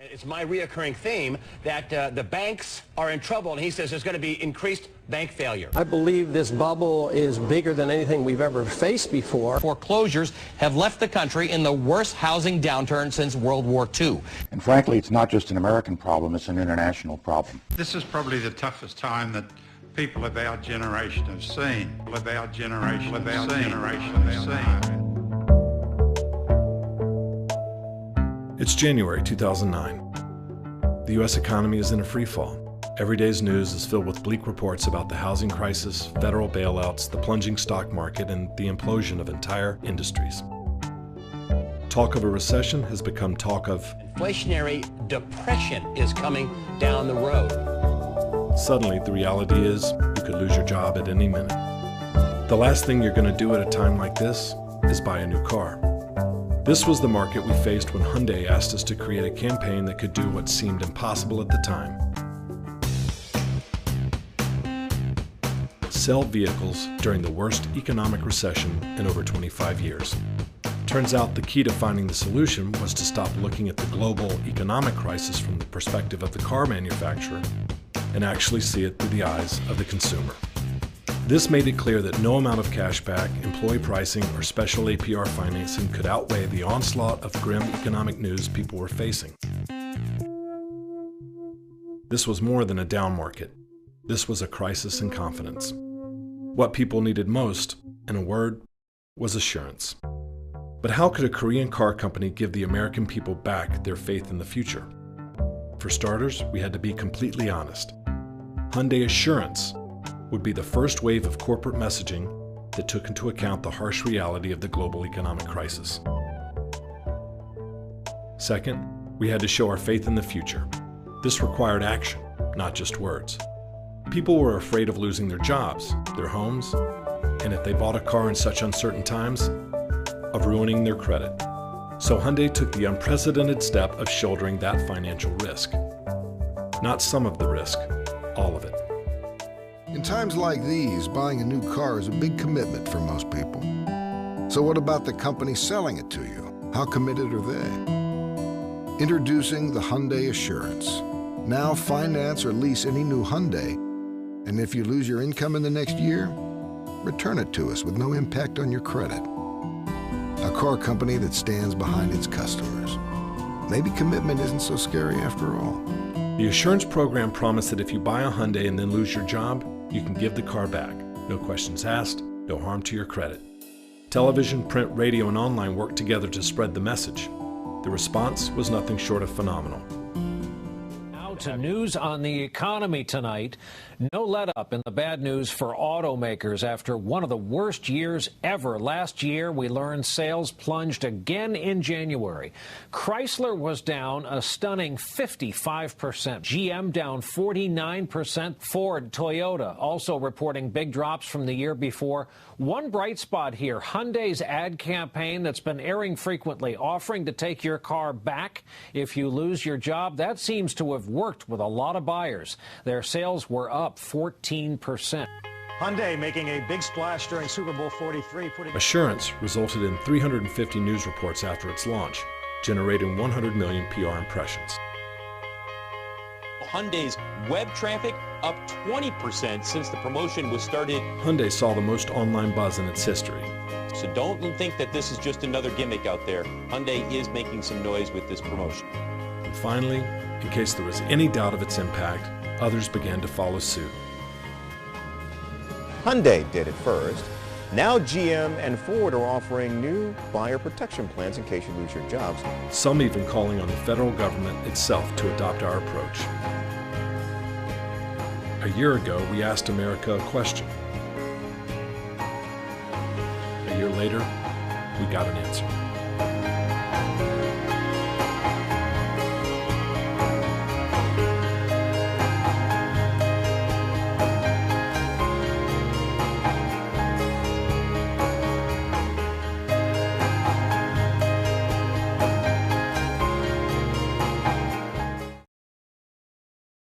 It's my reoccurring theme that the banks are in trouble, and he says there's going to be increased bank failure. I believe this bubble is bigger than anything we've ever faced before. Foreclosures have left the country in the worst housing downturn since World War II. And frankly, it's not just an American problem, it's an international problem. This is probably the toughest time that people of our generation have seen. It's January 2009. The U.S. economy is in a free fall. Every day's news is filled with bleak reports about the housing crisis, federal bailouts, the plunging stock market, and the implosion of entire industries. Talk of a recession has become talk of inflationary depression is coming down the road. Suddenly, the reality is you could lose your job at any minute. The last thing you're going to do at a time like this is buy a new car. This was the market we faced when Hyundai asked us to create a campaign that could do what seemed impossible at the time. Sell vehicles during the worst economic recession in over 25 years. Turns out the key to finding the solution was to stop looking at the global economic crisis from the perspective of the car manufacturer and actually see it through the eyes of the consumer. This made it clear that no amount of cashback, employee pricing, or special APR financing could outweigh the onslaught of grim economic news people were facing. This was more than a down market. This was a crisis in confidence. What people needed most, in a word, was assurance. But how could a Korean car company give the American people back their faith in the future? For starters, we had to be completely honest. Huyndai Assurance would be the first wave of corporate messaging that took into account the harsh reality of the global economic crisis. Second, we had to show our faith in the future. This required action, not just words. People were afraid of losing their jobs, their homes, and if they bought a car in such uncertain times, of ruining their credit. So Hyundai took the unprecedented step of shouldering that financial risk. Not some of the risk, all of it. In times like these, buying a new car is a big commitment for most people. So what about the company selling it to you? How committed are they? Introducing the Huyndai Assurance. Now finance or lease any new Hyundai, and if you lose your income in the next year, return it to us with no impact on your credit. A car company that stands behind its customers. Maybe commitment isn't so scary after all. The assurance program promised that if you buy a Hyundai and then lose your job, you can give the car back. No questions asked, no harm to your credit. Television, print, radio, and online worked together to spread the message. The response was nothing short of phenomenal. Now to news on the economy tonight. No let-up in the bad news for automakers after one of the worst years ever. Last year, we learned sales plunged again in January. Chrysler was down a stunning 55%. GM down 49%. Ford, Toyota also reporting big drops from the year before. One bright spot here, Hyundai's ad campaign that's been airing frequently, offering to take your car back if you lose your job. That seems to have worked with a lot of buyers. Their sales were up 14%. Hyundai making a big splash during Super Bowl 43. Assurance resulted in 350 news reports after its launch, generating 100 million PR impressions. Hyundai's web traffic up 20% since the promotion was started. Hyundai saw the most online buzz in its history. So don't think that this is just another gimmick out there. Hyundai is making some noise with this promotion. And finally, in case there was any doubt of its impact, others began to follow suit. Hyundai did it first. Now GM and Ford are offering new buyer protection plans in case you lose your jobs. Some even calling on the federal government itself to adopt our approach. A year ago, we asked America a question. A year later, we got an answer.